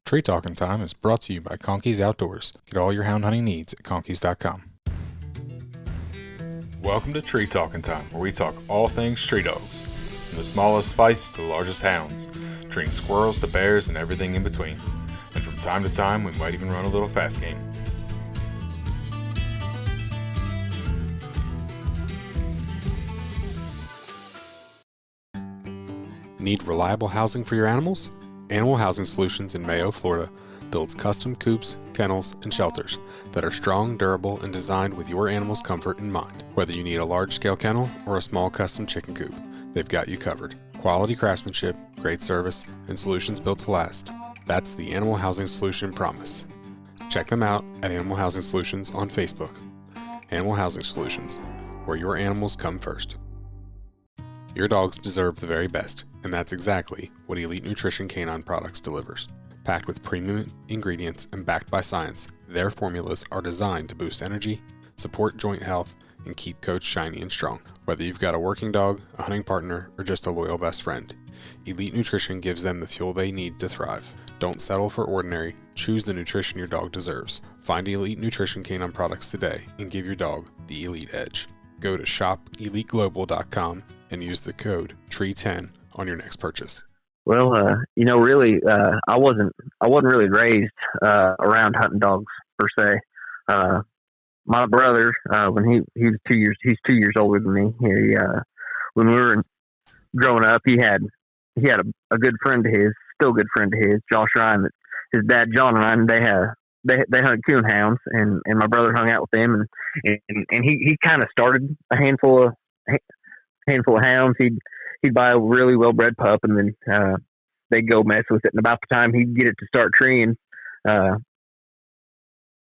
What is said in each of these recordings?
Tree Talking Time is brought to you by Conkey's Outdoors. Get all your hound hunting needs at conkeys.com. Welcome to Tree Talking Time, where we talk all things tree dogs, from the smallest feists to the largest hounds, treating squirrels to bears and everything in between. And from time to time, we might even run a little fast game. Need reliable housing for your animals? Animal Housing Solutions in Mayo, Florida builds custom coops, kennels, and shelters that are strong, durable, and designed with your animal's comfort in mind. Whether you need a large-scale kennel or a small custom chicken coop, they've got you covered. Quality craftsmanship, great service, and solutions built to last. That's the Animal Housing Solution promise. Check them out at Animal Housing Solutions on Facebook. Animal Housing Solutions, where your animals come first. Your dogs deserve the very best, and that's exactly what Elite Nutrition Canine Products delivers. Packed with premium ingredients and backed by science, their formulas are designed to boost energy, support joint health, and keep coats shiny and strong. Whether you've got a working dog, a hunting partner, or just a loyal best friend, Elite Nutrition gives them the fuel they need to thrive. Don't settle for ordinary. Choose the nutrition your dog deserves. Find Elite Nutrition Canine Products today and give your dog the Elite Edge. Go to shopeliteglobal.com and use the code TREE10 on your next purchase. Well, really, I wasn't really raised around hunting dogs per se. My brother, when he was 2 years, he's 2 years older than me. When we were growing up, he had a good friend of his, still a good friend of his, Josh Ryan. That his dad, John, and I, they hunt coon hounds, and my brother hung out with them, and he kind of started a handful of hounds. He'd buy a really well bred pup, and then they'd go mess with it. And about the time he'd get it to start treeing,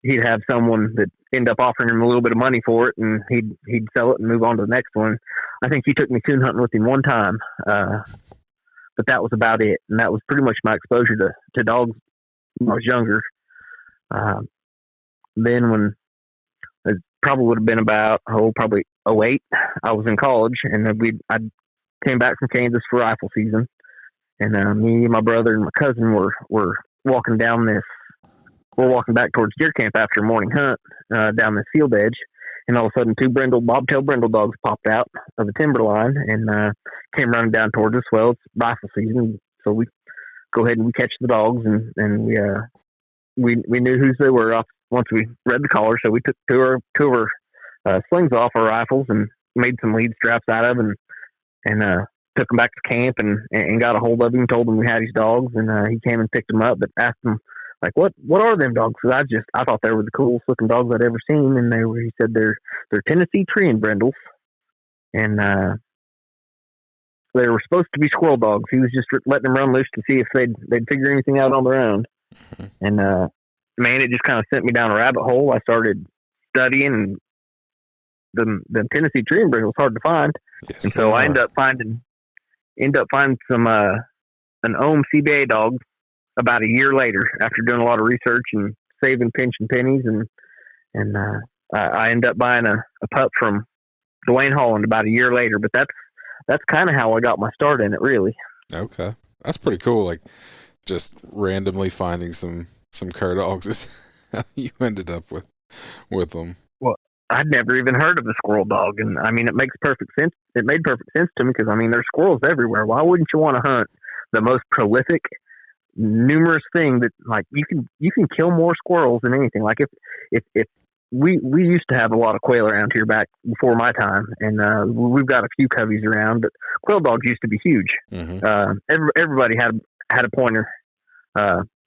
he'd have someone that end up offering him a little bit of money for it, and he'd sell it and move on to the next one. I think he took me coon hunting with him one time, but that was about it. And that was pretty much my exposure to dogs when I was younger. Then when it probably would have been about probably 2008, I was in college, and I came back from Kansas for rifle season, and me, my brother, and my cousin were walking down this. We're walking back towards deer camp after a morning hunt down this field edge, and all of a sudden, two bobtail brindle dogs popped out of the timber line and came running down towards us. Well, it's rifle season, so we go ahead and we catch the dogs, and we knew whose they were once we read the collar. So we took two of our slings off our rifles and made some lead straps out of them, and took him back to camp and got a hold of him, told him we had his dogs, and he came and picked them up, but asked him, like, what are them dogs? Because I thought they were the coolest looking dogs I'd ever seen, and he said they're Tennessee treeing brindles, and they were supposed to be squirrel dogs. He was just letting them run loose to see if they'd figure anything out on their own. And man, it just kind of sent me down a rabbit hole. I started studying, and the Tennessee treeing brindle was hard to find, yes, and so I ended up finding some an Ohm CBA dog about a year later, after doing a lot of research and saving pinching pennies, and I ended up buying a pup from Dwayne Holland about a year later. But that's kind of how I got my start in it, really. Okay, that's pretty cool. Like, just randomly finding some cur dogs is how you ended up with them. Well, I'd never even heard of the squirrel dog, and I mean, it makes perfect sense. It made perfect sense to me because I mean, there's squirrels everywhere. Why wouldn't you want to hunt the most prolific, numerous thing that, like, you can kill more squirrels than anything? Like, if we used to have a lot of quail around here back before my time, and we've got a few coveys around, but quail dogs used to be huge. Mm-hmm. Everybody had a pointer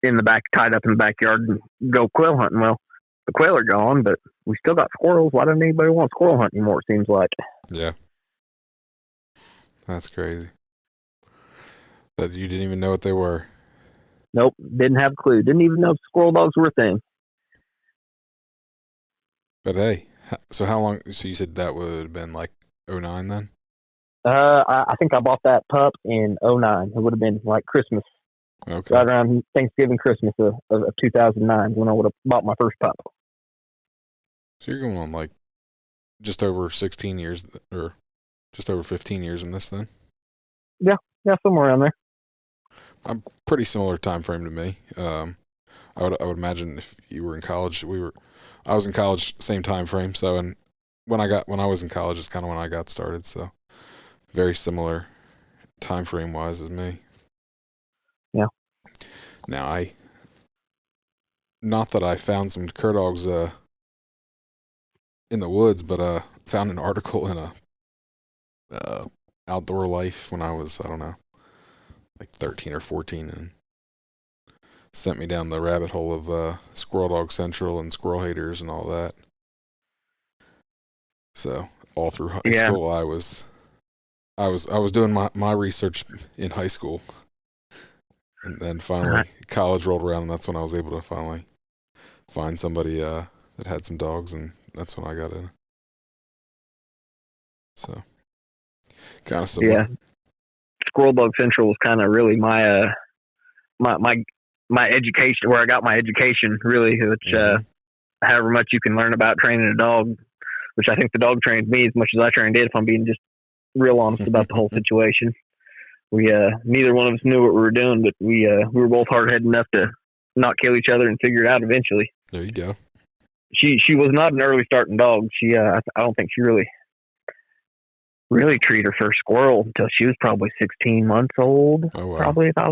in the back, tied up in the backyard, and go quail hunting. Well, the quail are gone, but we still got squirrels. Why doesn't anybody want squirrel hunt anymore, it seems like? Yeah. That's crazy. But you didn't even know what they were. Nope, didn't have a clue. Didn't even know squirrel dogs were a thing. But hey, so how long? So you said that would have been like 2009 then? I think I bought that pup in 2009. It would have been like Christmas. Okay. Right around Thanksgiving, Christmas of 2009 when I would have bought my first pup. So you're going on like just over 16 years, or just over 15 years in this then? Yeah, somewhere around there. I'm pretty similar time frame to me. I would imagine if you were in college, I was in college same time frame. So, and when I was in college is kind of when I got started. So very similar time frame wise as me. Yeah. Now not that I found some cur dogs in the woods, but found an article in a Outdoor Life when I was, I don't know, like 13 or 14, and sent me down the rabbit hole of Squirrel Dog Central and Squirrel Haters and all that. So all through high school, I was doing my research in high school, and then finally college rolled around, and that's when I was able to finally find somebody that had some dogs, and that's when I got in. So kind of similar. Yeah. Squirrel Dog Central was kind of really my education, where I got my education, really, which however much you can learn about training a dog, which I think the dog trained me as much as I trained it, if I'm being just real honest about the whole situation. We neither one of us knew what we were doing, but we were both hard-headed enough to not kill each other and figure it out eventually. There you go. She was not an early starting dog. She I don't think she really treated her first squirrel until she was probably 16 months old. Oh, wow. Probably, if I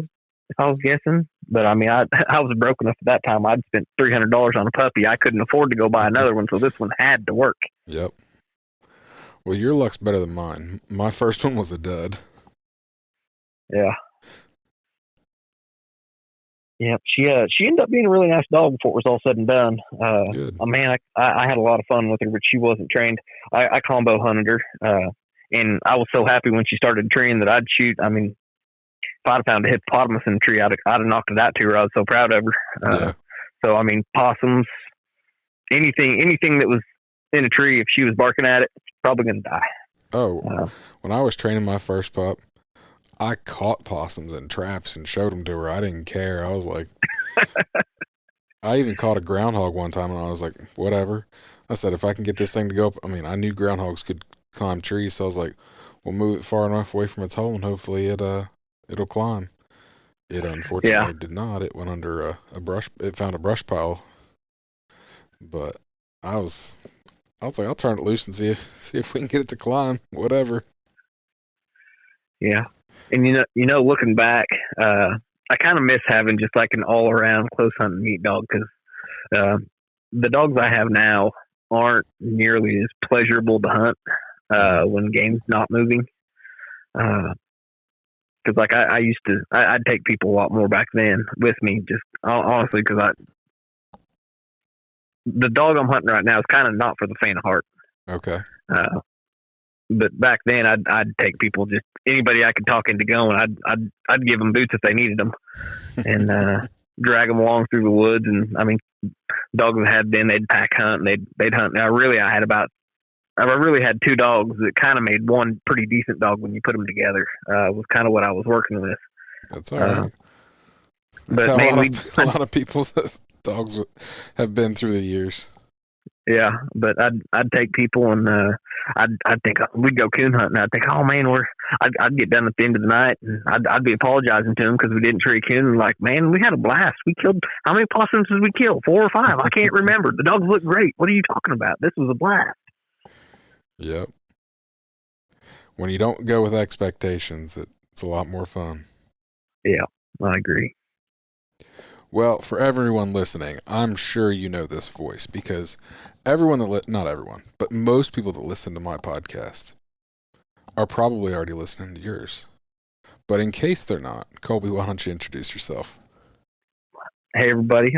was guessing. But I mean, I was broke enough at that time. I'd spent $300 on a puppy. I couldn't afford to go buy another one, so this one had to work. Yep. Well, your luck's better than mine. My first one was a dud. Yeah. Yeah, she ended up being a really nice dog before it was all said and done. Good. Man, I had a lot of fun with her, but she wasn't trained. I combo hunted her, and I was so happy when she started treeing that I'd shoot. I mean, if I'd have found a hippopotamus in the tree, I'd have knocked it out to her. I was so proud of her. Yeah. So I mean, possums, anything that was in a tree, if she was barking at it, it's probably gonna die. Oh, when I was training my first pup, I caught possums in traps and showed them to her. I didn't care. I was like, I even caught a groundhog one time, and I was like, whatever. I said, if I can get this thing to go up, I mean, I knew groundhogs could climb trees, so I was like, we'll move it far enough away from its hole, and hopefully it'll climb. It unfortunately did not. It went under a brush. It found a brush pile. But I was like, I'll turn it loose and see if we can get it to climb. Whatever. Yeah. And you know, looking back, I kind of miss having just like an all around close hunting meat dog, because the dogs I have now aren't nearly as pleasurable to hunt when game's not moving. Because like I used to, I'd take people a lot more back then with me, just honestly, because the dog I'm hunting right now is kind of not for the faint of heart. Okay. But back then, I'd take people, just anybody I could talk into going. I'd give them boots if they needed them, and drag them along through the woods. And I mean, dogs I had then, they'd pack hunt and they'd hunt. Now, I really had two dogs that kind of made one pretty decent dog when you put them together. Was kind of what I was working with. That's all right. But how man, a lot of people's dogs have been through the years. Yeah, but I'd take people and I'd think we'd go coon hunting. I'd think, oh man, I'd get done at the end of the night and I'd be apologizing to them because we didn't tree coon. And like, man, we had a blast. We killed, how many possums did we kill? 4 or 5? I can't remember. The dogs look great. What are you talking about? This was a blast. Yep. When you don't go with expectations, it's a lot more fun. Yeah, I agree. Well, for everyone listening, I'm sure you know this voice because everyone not everyone, but most people that listen to my podcast are probably already listening to yours. But in case they're not, Colby, why don't you introduce yourself? Hey, everybody.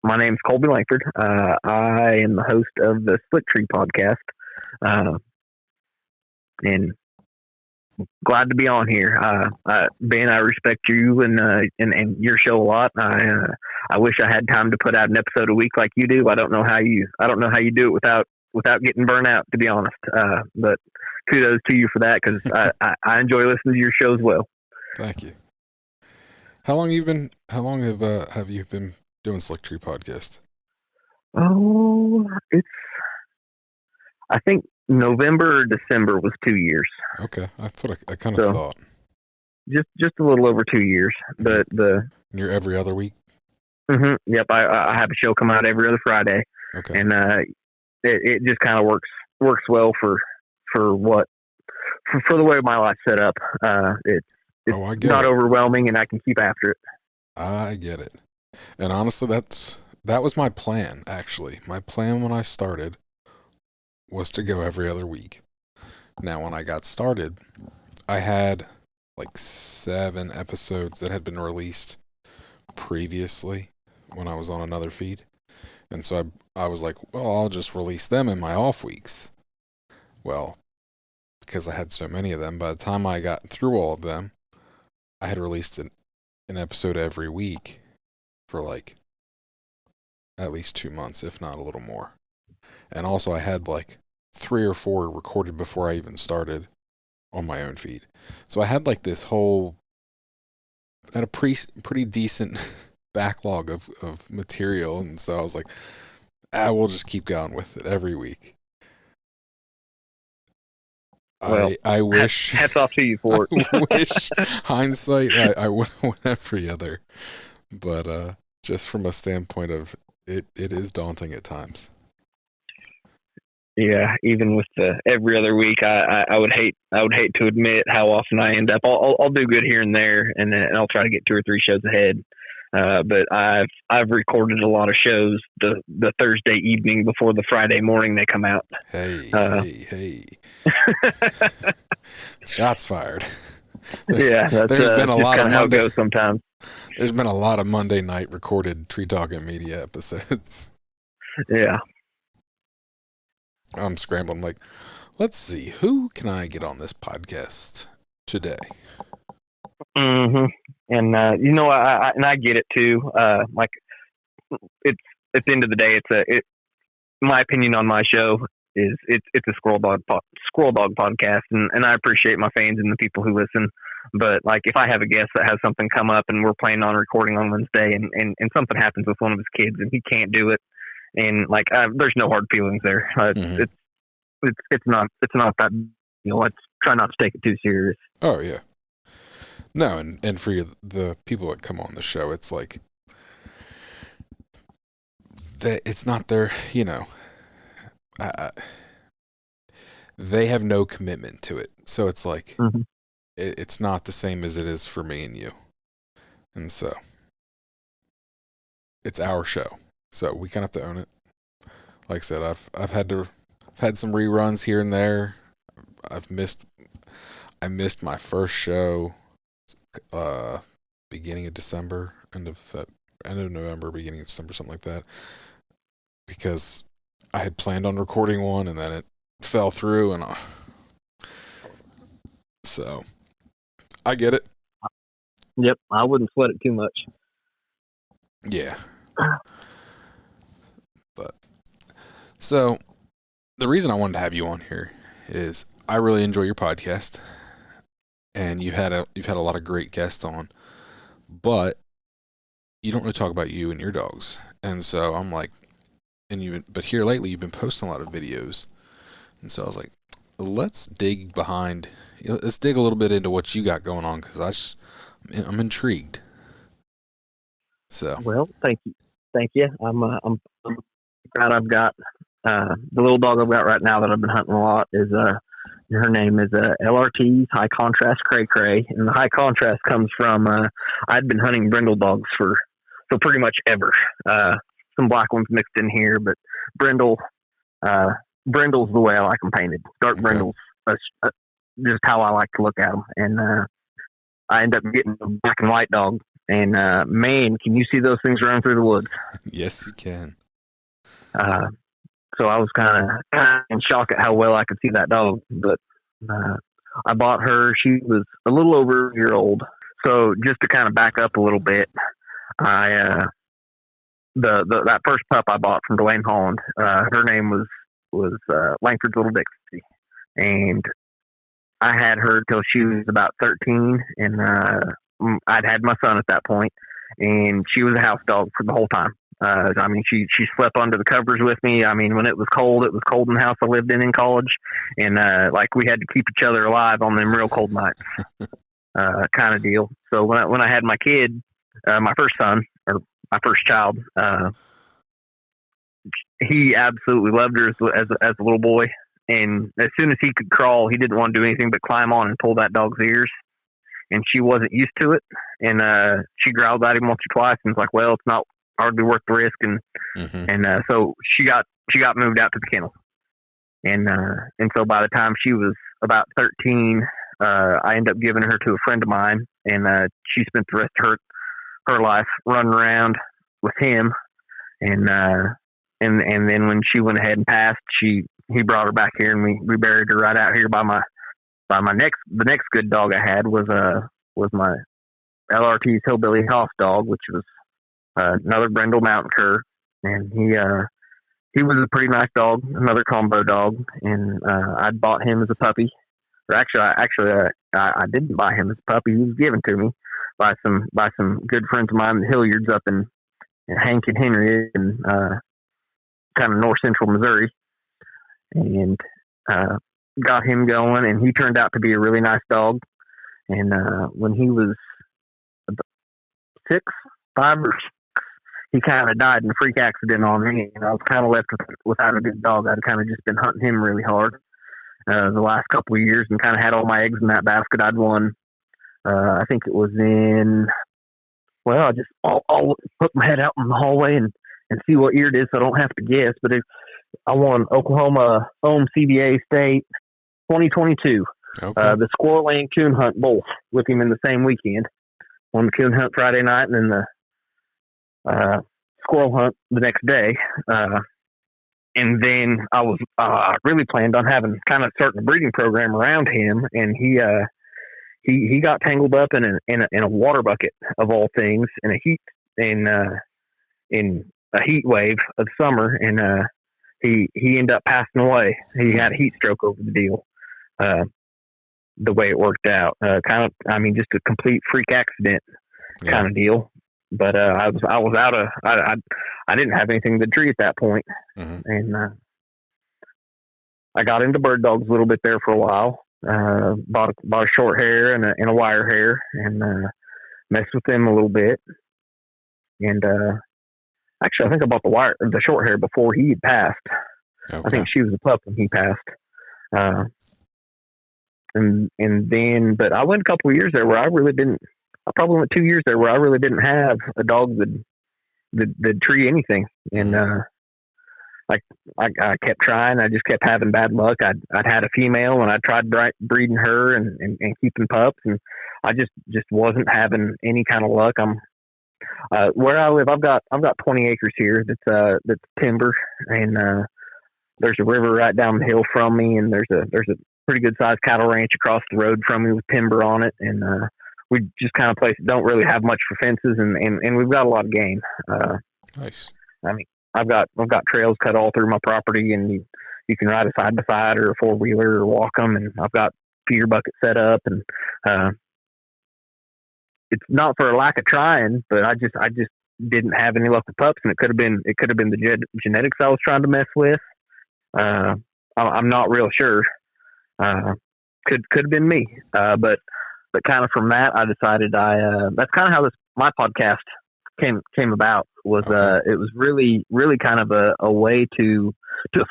My name's Colby Langford. I am the host of the Slick Tree podcast. And glad to be on here. Ben, I respect you and your show a lot. I wish I had time to put out an episode a week like you do. I don't know how you do it without getting burnt out, to be honest. But kudos to you for that, because I enjoy listening to your show as well. Thank you. How long have you been doing Slick Tree podcast? Oh, I think November or December was 2 years. Okay, that's what I kind of thought. Just a little over 2 years. You're every other week? Yep, I have a show come out every other Friday, Okay. and it just kind of works well for what for the way my life's set up. It's I get not it. overwhelming, and I can keep after it. I get it. And honestly, that was my plan, actually. My plan when I started was to go every other week. Now, when I got started, I had like 7 episodes that had been released previously when I was on another feed. And so I was like, well, I'll just release them in my off weeks. Well, because I had so many of them, by the time I got through all of them, I had released an episode every week for like at least 2 months, if not a little more. And also I had like 3 or 4 recorded before I even started on my own feed. So I had like this whole, I had a pretty decent backlog of material. And so I was like, we'll just keep going with it every week. Well, I wish. Hats off to you for it. I wish, hindsight, I went every other. But just from a standpoint of it is daunting at times. Yeah, even with the every other week, I would hate to admit how often I end up. I'll do good here and there, and then I'll try to get 2 or 3 shows ahead. But I've recorded a lot of shows the Thursday evening before the Friday morning they come out. Hey. Shots fired. Yeah, there's been a lot of how it goes sometimes. There's been a lot of Monday night recorded Tree Talking Media episodes. Yeah. I'm scrambling like, let's see, who can I get on this podcast today? And I get it too. Like it's at the end of the day, my opinion on my show is it's a Squirrel Dog podcast, and I appreciate my fans and the people who listen. But like if I have a guest that has something come up and we're planning on recording on Wednesday, and something happens with one of his kids and he can't do it, and like there's no hard feelings there. It's not that, let's try not to take it too serious. Oh yeah. No, and for the people that come on the show, it's like it's not their, they have no commitment to it. So it's like it's not the same as it is for me and you. And so it's our show. So we kind of have to own it. Like I said, I've had some reruns here and there. I missed my first show beginning of December, end of November, beginning of December, something like that, because I had planned on recording one and then it fell through, and so I get it. Yep, I wouldn't sweat it too much. Yeah. But so the reason I wanted to have you on here is I really enjoy your podcast, and you've had a lot of great guests on, but you don't really talk about you and your dogs. And so I'm like, but here lately you've been posting a lot of videos, and so I was like, let's dig a little bit into what you got going on, because I'm intrigued. So well, thank you. I'm glad I've got the little dog I've got right now that I've been hunting a lot is her name is LRT's High Contrast Cray Cray, and the high contrast comes from I'd been hunting brindle dogs for pretty much ever. Some black ones mixed in here, but brindle's the way I like them painted. Dark brindles, just how I like to look at them. And I end up getting a black and white dog. And man, can you see those things running through the woods? Yes, you can. So I was kind of in shock at how well I could see that dog. But I bought her. She was a little over a year old. So just to kind of back up a little bit, that first pup I bought from Dwayne Holland, her name was Langford's Little Dixie, and I had her till she was about 13, and I'd had my son at that point, and she was a house dog for the whole time. I mean, she slept under the covers with me. I mean, when it was cold in the house I lived in college, and like we had to keep each other alive on them real cold nights, kind of deal. So when I had my kid, my first son, or my first child. He absolutely loved her as a little boy, and as soon as he could crawl, he didn't want to do anything but climb on and pull that dog's ears. And she wasn't used to it, and she growled at him once or twice, and was like, "Well, it's not hardly worth the risk." And so she got moved out to the kennel, and so by the time she was about 13, I ended up giving her to a friend of mine, and she spent the rest of her life running around with him, and then when she went ahead and passed, he brought her back here, and we buried her right out here by the next good dog I had was my LRT's Hillbilly Hoss dog, which was another Brindle Mountain Cur, and he was a pretty nice dog, another combo dog, and I bought him as a puppy. Or I didn't buy him as a puppy; he was given to me by some good friends of mine, the Hilliards up in Hank and Henry, and kind of north central Missouri, and got him going, and he turned out to be a really nice dog. And when he was 5 or 6, he kind of died in a freak accident on me, and I was kind of left without a good dog. I'd kind of just been hunting him really hard the last couple of years, and kind of had all my eggs in that basket. I'd won, I think it was I'll put my head out in the hallway and see what year it is, so I don't have to guess, but I won Oklahoma Home CBA State 2022. Okay. The Squirrel Lane Coon Hunt both with him in the same weekend. Won the Coon Hunt Friday night, and then the Squirrel Hunt the next day. And then I was really planned on starting a breeding program around him, and he got tangled up in a water bucket of all things in a heat wave of summer, and he ended up passing away. He had a heat stroke over the deal. The way it worked out, just a complete freak accident kind of deal. But I was out of I didn't have anything to treat at that point, and I got into bird dogs a little bit there for a while. Bought a short hair and a wire hair, and messed with them a little bit. And actually, I think I bought the short hair before he had passed. Okay. I think she was a pup when he passed. And then, but I went a couple of years there where I probably went 2 years there where I really didn't have a dog that treat anything. And, I kept trying. I just kept having bad luck. I'd had a female, and I tried breeding her and keeping pups, and I just wasn't having any kind of luck. Where I live, I've got 20 acres here. That's timber, and, there's a river right down the hill from me, and there's a pretty good sized cattle ranch across the road from me with timber on it, and we just kind of don't really have much for fences, and we've got a lot of game. Nice. I mean, I've got trails cut all through my property, and you can ride a side by side or a 4-wheeler or walk them, and I've got feeder buckets set up, and it's not for a lack of trying, but I just didn't have any luck with pups, and it could have been the genetics I was trying to mess with. I'm not real sure. Could have been me. But kind of from that, I decided that's kind of how my podcast came about. Was it was really kind of a way to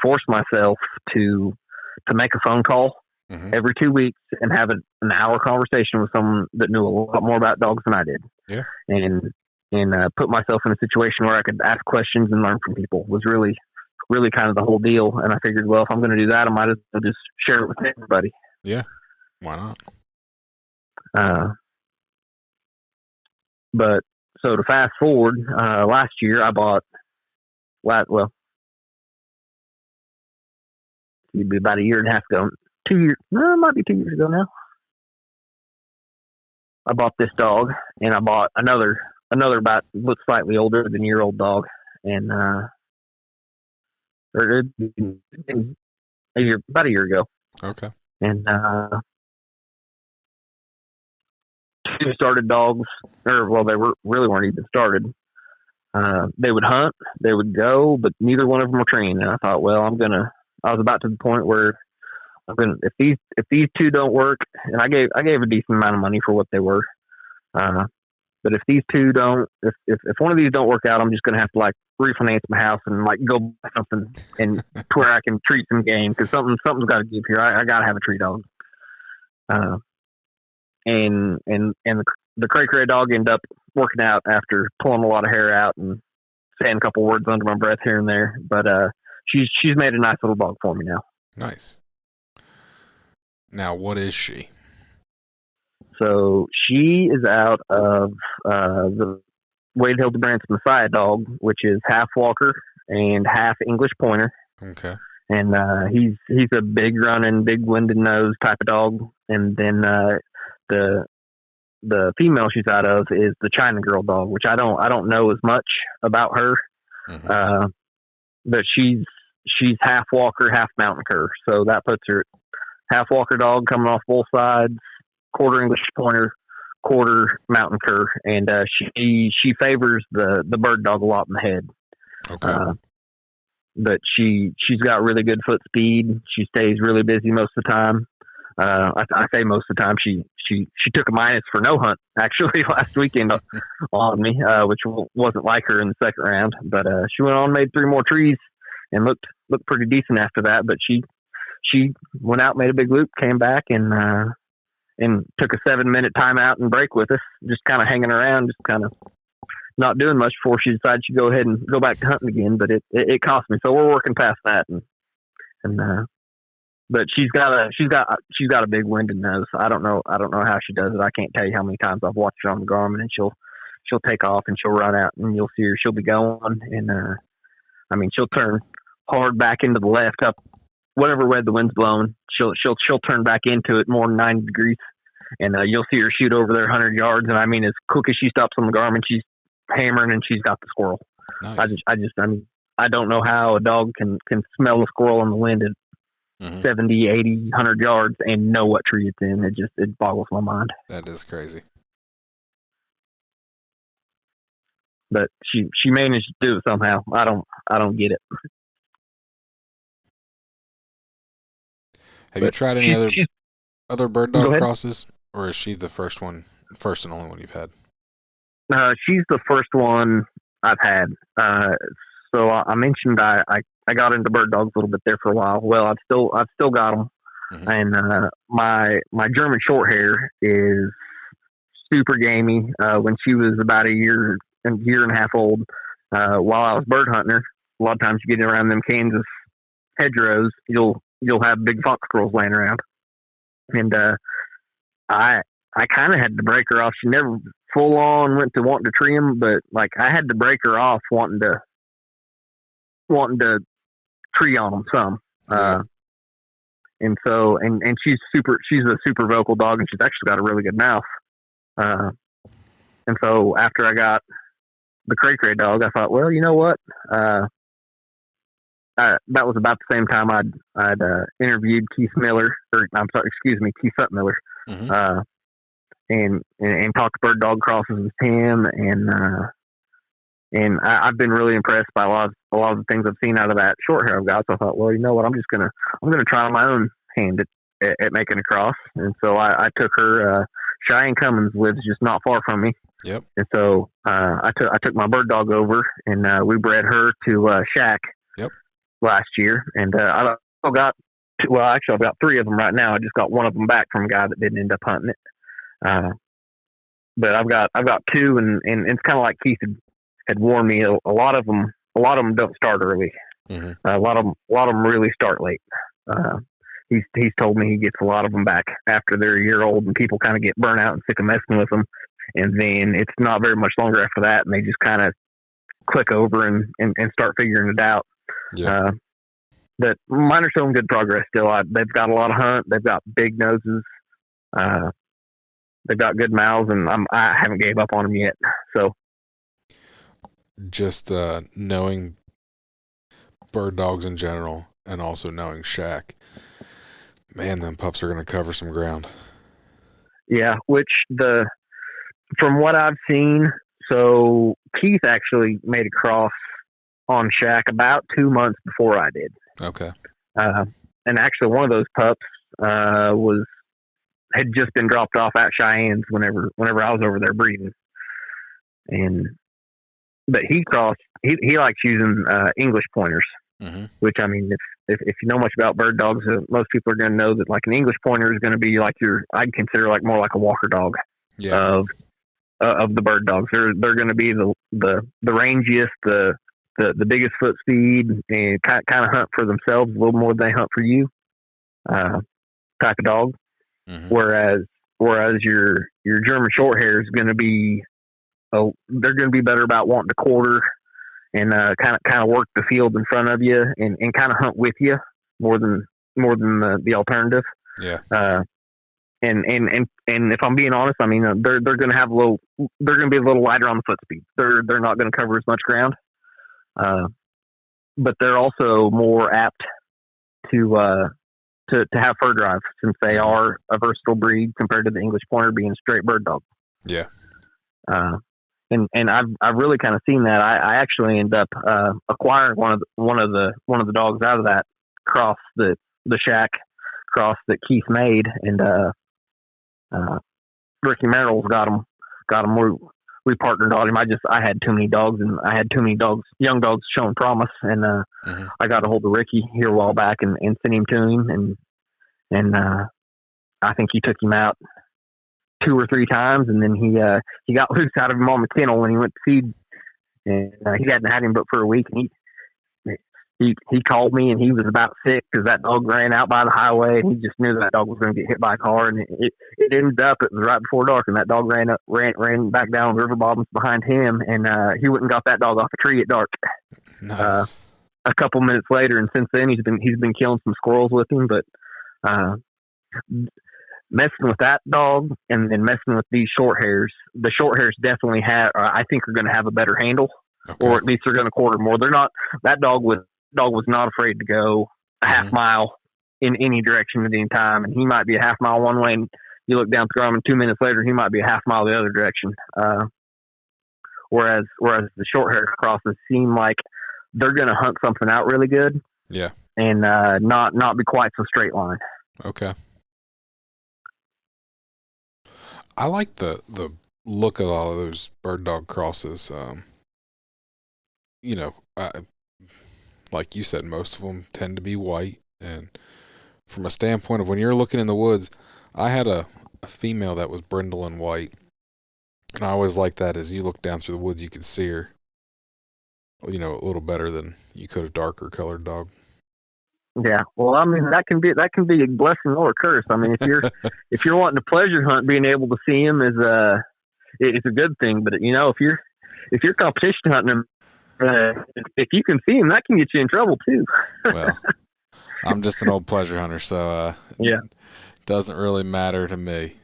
force myself to make a phone call every 2 weeks and have an hour conversation with someone that knew a lot more about dogs than I did. Yeah. And put myself in a situation where I could ask questions and learn from people was really kind of the whole deal. And I figured, well, if I'm going to do that, I might as well just share it with everybody. Yeah. Why not? But so to fast forward, last year I bought, it'd be about a year and a half ago, 2 years, no, it might be 2 years ago now. I bought this dog, and I bought another about looks slightly older than year-old dog, and about a year ago. Okay. And two started dogs, they really weren't even started. They would hunt, they would go, but neither one of them were trained. And I thought, well, I was about to the point where if these two don't work, and I gave a decent amount of money for what they were. But if these two don't, if one of these don't work out, I'm just gonna have to like refinance my house and like go buy something and to where I can treat some game, because something's got to give here. I got to have a tree dog. And the cray cray dog ended up working out after pulling a lot of hair out and saying a couple words under my breath here and there. But she's made a nice little dog for me now. Nice. Now, what is she? So she is out of the Wade Hildebrandt Messiah dog, which is half Walker and half English Pointer. Okay. And he's a big running, big winded nose type of dog. And then the female she's out of is the China Girl dog, which I don't know as much about her. Mm-hmm. But she's half Walker, half Mountain Cur. So that puts her half Walker dog coming off both sides, quarter English Pointer, quarter Mountain Cur, and she favors the bird dog a lot in the head. Okay. But she's got really good foot speed. She stays really busy most of the time. I say most of the time. She took a minus for no hunt actually last weekend on me, which wasn't like her in the second round. But she went on, made 3 more trees, and looked pretty decent after that. But she went out, made a big loop, came back, and took a 7-minute timeout and break with us, just kind of hanging around, just kind of not doing much before she decided she'd go ahead and go back to hunting again. But it cost me, so we're working past that. But she's got a big winded nose. I don't know how she does it. I can't tell you how many times I've watched her on the Garmin, and she'll take off and she'll run out, and you'll see her. She'll be going, and she'll turn hard back into the left up whatever way the wind's blowing. She'll turn back into it more than 90 degrees, and you'll see her shoot over there 100 yards. And as quick as she stops on the Garmin, she's hammering, and she's got the squirrel. Nice. I don't know how a dog can smell a squirrel in the wind at 70, 80, 100 yards and know what tree it's in. It boggles my mind. That is crazy. But she managed to do it somehow. I don't get it. Have you tried any other bird dog crosses, or is she the first and only one you've had? She's the first one I've had. So I mentioned I got into bird dogs a little bit there for a while. Well, I've still got them, and my German Shorthair is super gamey. When she was about a year and a half old, while I was bird hunting her, a lot of times you get around them Kansas hedgerows, you'll have big fox squirrels laying around, and I kind of had to break her off. She never full on went to wanting to tree them, but like I had to break her off wanting to tree on them some. And so and she's a super vocal dog, and she's actually got a really good mouth. And so after I got the cray cray dog, I thought, well, you know what? That was about the same time I'd interviewed Keith Miller, Keith Sutton-Miller, and talked bird dog crosses with him, and I've been really impressed by a lot of the things I've seen out of that short hair I've got. So I thought, well, you know what, I'm gonna try my own hand at making a cross. And so I took her. Cheyenne Cummins lives just not far from me. Yep. And so I took my bird dog over, and we bred her to Shaq. Yep. Last year, and I've got 3 of them right now. I just got one of them back from a guy that didn't end up hunting it. But I've got 2, and it's kind of like Keith had warned me. A lot of them don't start early. A lot of them really start late. He's told me he gets a lot of them back after they're a year old, and people kind of get burnt out and sick of messing with them. And then it's not very much longer after that, and they just kind of click over and start figuring it out. Yeah. But mine are showing good progress still. They've got a lot of hunt. They've got big noses. They've got good mouths, and I haven't gave up on them yet. So, just knowing bird dogs in general, and also knowing Shaq, man, them pups are going to cover some ground. Yeah, from what I've seen, so Keith actually made a cross on Shaq about 2 months before I did. Okay. And actually one of those pups had just been dropped off at Cheyenne's whenever I was over there breeding. but he likes using English pointers, Mm-hmm. which, I mean, if you know much about bird dogs, most people are going to know that like an English pointer is going to be like I'd consider like more like a walker dog Yeah. of the bird dogs. They're going to be the rangiest, the biggest foot speed, and kind of hunt for themselves a little more than they hunt for you, type of dog. Mm-hmm. Whereas your German short hair is going to be, they're going to be better about wanting to quarter and kind of work the field in front of you and kind of hunt with you more than the alternative. Yeah. And if I'm being honest, I mean they're going to have they're going to be a little lighter on the foot speed. They're not going to cover as much ground, but they're also more apt to have fur drive, since they are a versatile breed compared to the English pointer being a straight bird dog. Yeah. And I've really kind of seen that. I actually end up acquiring one of the dogs out of that cross, the Shack cross that Keith made, and Ricky Merrill's got him. We partnered on him. I had too many dogs, and I had too many young dogs showing promise, and I got a hold of Ricky here a while back and sent him to him, and I think he took him out 2 or 3 times, and then he got loose out of him on the kennel when he went to feed, and he hadn't had him but for a week, and he called me, and he was about sick because that dog ran out by the highway, and he just knew that dog was going to get hit by a car, and it ended up, it was right before dark, and that dog ran back down river bottoms behind him, and he went and got that dog off a tree at dark. Nice. A couple minutes later, and since then he's been killing some squirrels with him, but messing with that dog and then messing with these short hairs, the short hairs definitely I think are going to have a better handle, or at least they're going to quarter more. They're not, that dog was not afraid to go a half mile in any direction at any time. And he might be a half mile one way, and you look down through him, and 2 minutes later, he might be a half mile the other direction. Whereas the short hair crosses seem like they're going to hunt something out really good. Yeah. And not be quite so straight line. Okay. I like the look of a lot of those bird dog crosses. Like you said, most of them tend to be white. And from a standpoint of when you're looking in the woods, I had a female that was brindle and white. And I always like that, as you look down through the woods, you could see her, a little better than you could a darker colored dog. Yeah, well, I mean that can be a blessing or a curse. I mean, if you're wanting to pleasure hunt, being able to see him it's a good thing. But if you're competition hunting him, if you can see him, that can get you in trouble too. Well, I'm just an old pleasure hunter, so yeah, it doesn't really matter to me.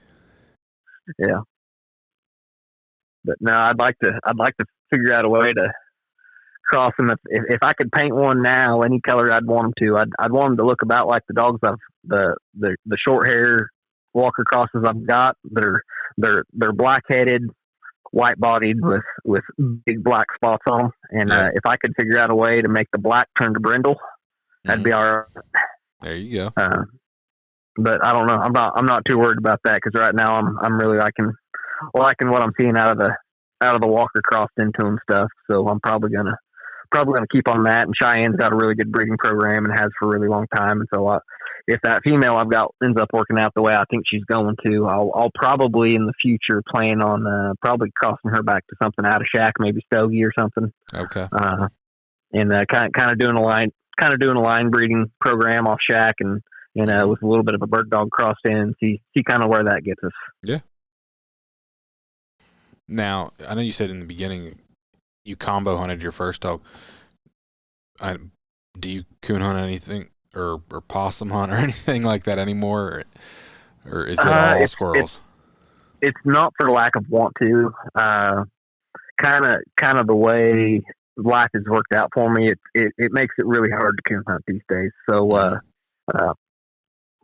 Yeah, but no, I'd like to figure out a way to cross them. If I could paint one now, any color I'd want them to. I'd want them to look about like the dogs the short hair walker crosses I've got. They're black headed, white bodied with big black spots on them. And if I could figure out a way to make the black turn to brindle, that'd be all right. There you go. But I don't know. I'm not too worried about that, because right now I'm really liking what I'm seeing out of the walker crossed into them stuff. So I'm probably gonna keep on that. And Cheyenne's got a really good breeding program and has for a really long time. And so if that female I've got ends up working out the way I think she's going to, I'll probably in the future plan on probably crossing her back to something out of Shack, maybe Stogie or something. Okay. And kind of doing a line breeding program off Shack and with a little bit of a bird dog crossed in, and see kind of where that gets us. Yeah. Now, I know you said in the beginning you combo hunted your first dog. Do you coon hunt anything or possum hunt or anything like that anymore, or is it all squirrels? It's not for lack of want to. Kind of the way life has worked out for me. It makes it really hard to coon hunt these days. So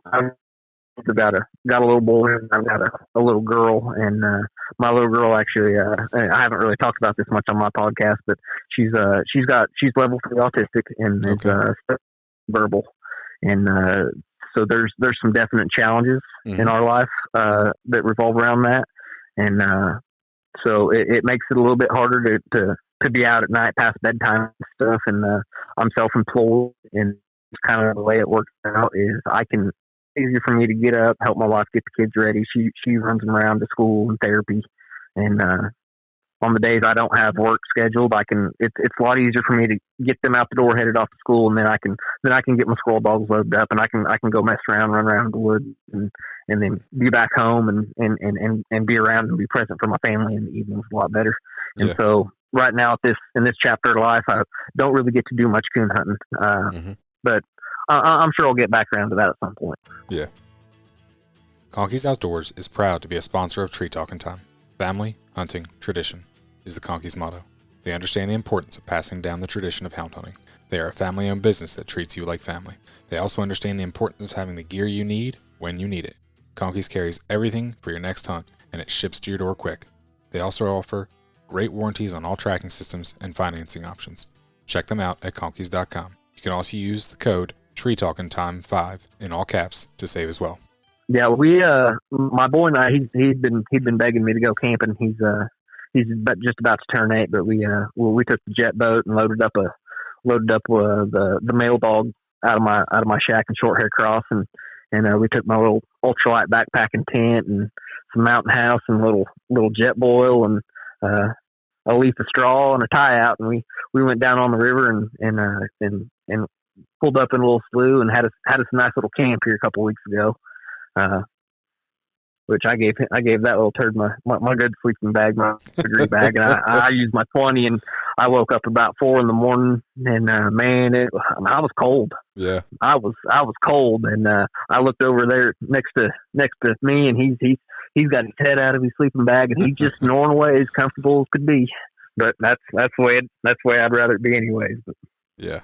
I've got a little boy, and I've got a little girl, and my little girl actually I haven't really talked about this much on my podcast, but she's level 3 autistic and is verbal, and so there's some definite challenges in our life that revolve around that, and So it makes it a little bit harder to be out at night past bedtime and stuff. And I'm self-employed, and kind of the way it works out is easier for me to get up, help my wife get the kids ready. She runs them around to school and therapy, and on the days I don't have work scheduled, it's a lot easier for me to get them out the door, headed off to school, and then I can get my squirrel dogs loaded up, and I can go mess around, run around the woods, and then be back home and be around and be present for my family in the evenings a lot better. And Yeah. so right now in this chapter of life, I don't really get to do much coon hunting, but I'm sure I'll get back around to that at some point. Yeah. Conkeys Outdoors is proud to be a sponsor of Tree Talking Time. Family, hunting, tradition is the Conkeys motto. They understand the importance of passing down the tradition of hound hunting. They are a family-owned business that treats you like family. They also understand the importance of having the gear you need when you need it. Conkeys carries everything for your next hunt, and it ships to your door quick. They also offer great warranties on all tracking systems and financing options. Check them out at conkeys.com. You can also use the code TreeTalkingTime5 in all caps to save as well. Yeah, my boy and I, he'd been begging me to go camping. He's just about to turn 8, but we took the jet boat and loaded up the male dog out of my shack in Short Hair Cross, and we took my little ultralight backpacking tent and some mountain house and little jet boil and a leaf of straw and a tie out, and we went down on the river and pulled up in a little slough and had us a nice little camp here a couple of weeks ago. Which I gave that little turd my good sleeping bag, my degree bag, and I used my 20, and I woke up about 4 a.m, and man, I was cold. Yeah, I was cold, and I looked over there next to me, and he's got his head out of his sleeping bag, and he's just snoring away as comfortable as could be. But that's the way I'd rather it be, anyways. But. Yeah,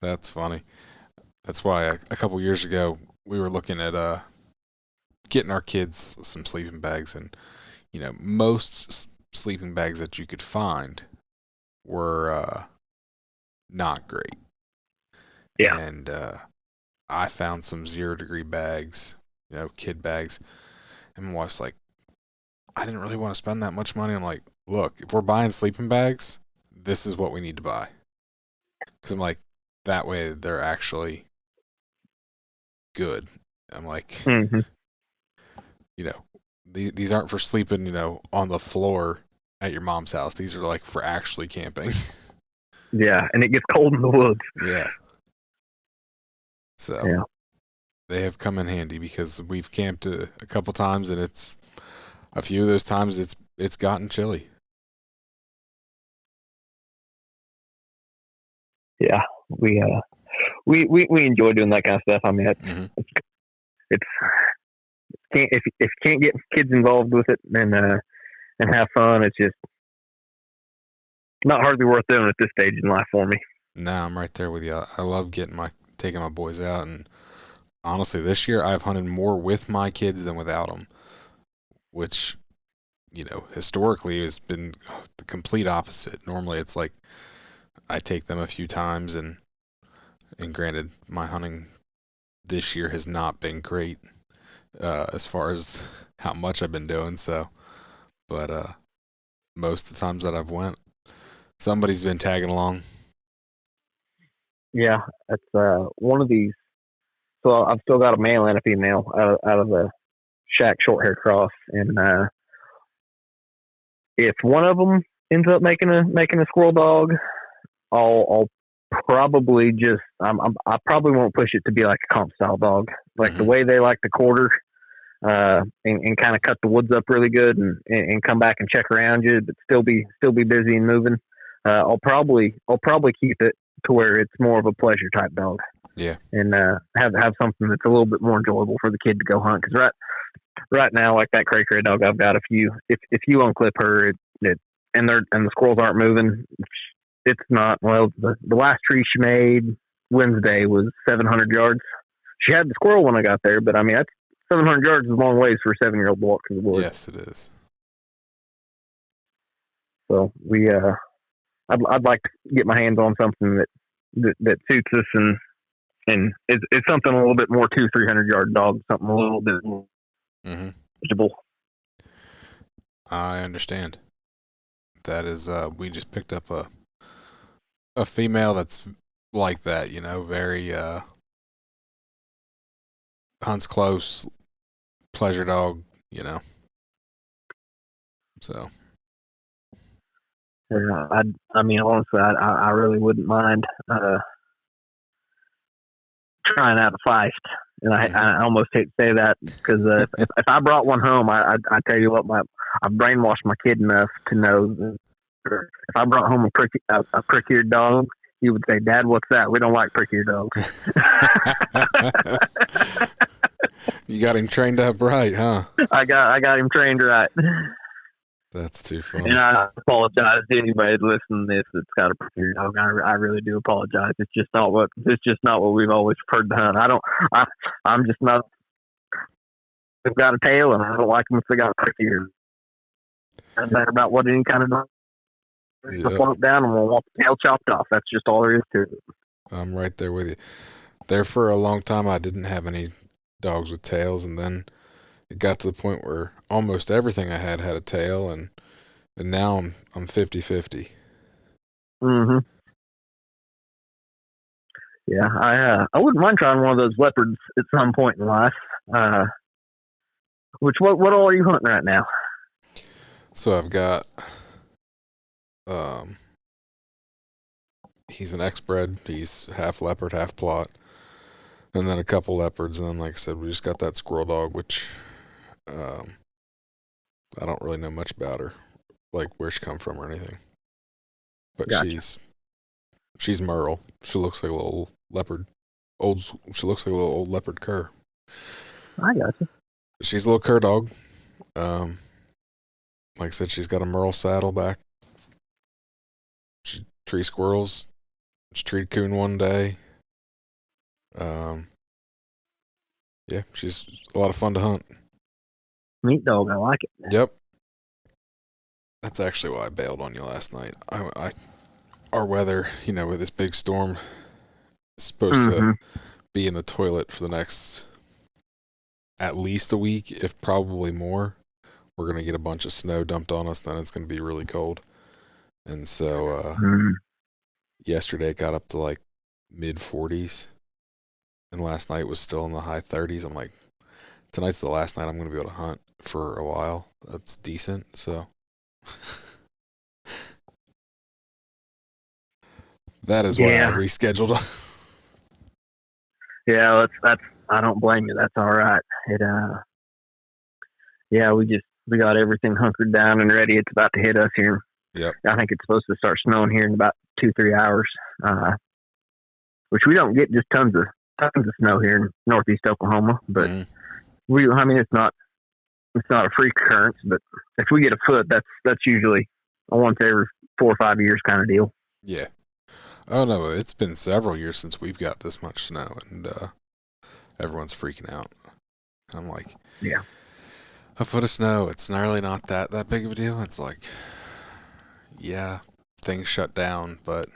that's funny. That's why a couple years ago we were looking at getting our kids some sleeping bags, and most sleeping bags that you could find were not great. Yeah. And I found some 0-degree bags, kid bags, and my wife's like, I didn't really want to spend that much money. I'm like, look, if we're buying sleeping bags, this is what we need to buy. Because I'm like, that way they're actually good. I'm like, these aren't for sleeping, on the floor at your mom's house. These are like for actually camping. Yeah, and it gets cold in the woods. Yeah. So they have come in handy because we've camped a couple times, and it's a few of those times it's gotten chilly. Yeah, we enjoy doing that kind of stuff. I mean, it's if you can't get kids involved with it and have fun, it's just not hardly worth doing at this stage in life for me. No, I'm right there with you. I love taking my boys out, and honestly, this year I've hunted more with my kids than without them, which historically has been the complete opposite. Normally, it's like I take them a few times, and granted, my hunting this year has not been great as far as how much I've been doing. So, but most of the times that I've went, somebody's been tagging along. Yeah, that's one of these. So I've still got a male and a female out of the shack Short Hair Cross, and if one of them ends up making a squirrel dog, I'll probably I probably won't push it to be like a comp style dog, like the way they like to quarter, and kind of cut the woods up really good and come back and check around you, but still be busy and moving. I'll probably keep it to where it's more of a pleasure type dog. Yeah. And have something that's a little bit more enjoyable for the kid to go hunt. Because right now, like that cray cray dog I've got, if you unclip her, and the squirrels aren't moving, it's not. Well, the last tree she made Wednesday was 700 yards. She had the squirrel when I got there, but I mean that's 700 yards is a long ways for a 7-year-old to walk through the woods. Yes, it is. So I'd like to get my hands on something that suits us and it's something a little bit more 200-300 yard dog, something a little bit more manageable. I understand. That is, we just picked up a female that's like that, very hunts close, pleasure dog, you know. So Yeah, I mean, honestly, I really wouldn't mind trying out a feist. And I almost hate to say that because if I brought one home, I tell you what, I brainwashed my kid enough to know that if I brought home a prick-eared dog, he would say, "Dad, what's that? We don't like prick-eared dogs." You got him trained up right, huh? I got him trained right. That's too funny. And I apologize to anybody listening to this that's got a prick-eared dog. I really do apologize. It's just not what we've always preferred to hunt. I'm just not. They've got a tail, and I don't like them if they got prick ears. Doesn't matter about what any kind of dog. The float down, and we'll want the tail chopped off. That's just all there is to it. I'm right there with you. There for a long time, I didn't have any dogs with tails, and then it got to the point where almost everything I had a tail, and now I'm 50-50. Mm-hmm. Yeah, I wouldn't mind trying one of those leopards at some point in life. What all are you hunting right now? So I've got he's an X-bred. He's half leopard, half plot, and then a couple leopards, and then like I said, we just got that squirrel dog, which I don't really know much about her, like where she come from or anything. But gotcha. she's Merle. She looks like a little leopard. She looks like a little old leopard cur. I got you. She's a little cur dog. Like I said, she's got a Merle saddleback. She tree squirrels. She treed coon one day. Yeah, she's a lot of fun to hunt. Meat dog, I like it. Yep. That's actually why I bailed on you last night. Our weather, with this big storm, is supposed to be in the toilet for the next at least a week, if probably more. We're going to get a bunch of snow dumped on us, then it's going to be really cold. And so yesterday it got up to like mid-40s, and last night was still in the high 30s. I'm like, tonight's the last night I'm going to be able to hunt for a while. That's decent, so... That is why I rescheduled. Yeah, that's. I don't blame you. That's all right. We got everything hunkered down and ready. It's about to hit us here. Yep. I think it's supposed to start snowing here in about 2-3 hours. Which we don't get just tons of snow here in northeast Oklahoma, but it's not a freak occurrence. But if we get a foot, that's usually a once every 4 or 5 years kind of deal. Yeah. Oh no, it's been several years since we've got this much snow, and everyone's freaking out. And I'm like, yeah, a foot of snow, it's really not that big of a deal. It's like, yeah, things shut down, but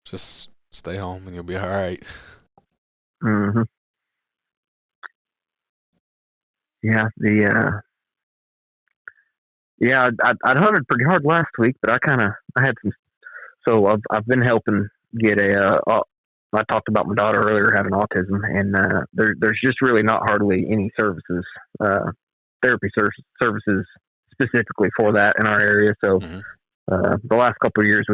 just stay home and you'll be all right. Mm-hmm. Yeah, I'd hunted pretty hard last week, but I had some. So I've been helping get I talked about my daughter earlier having autism, and there's just really not hardly any services, therapy services specifically for that in our area. So the last couple of years,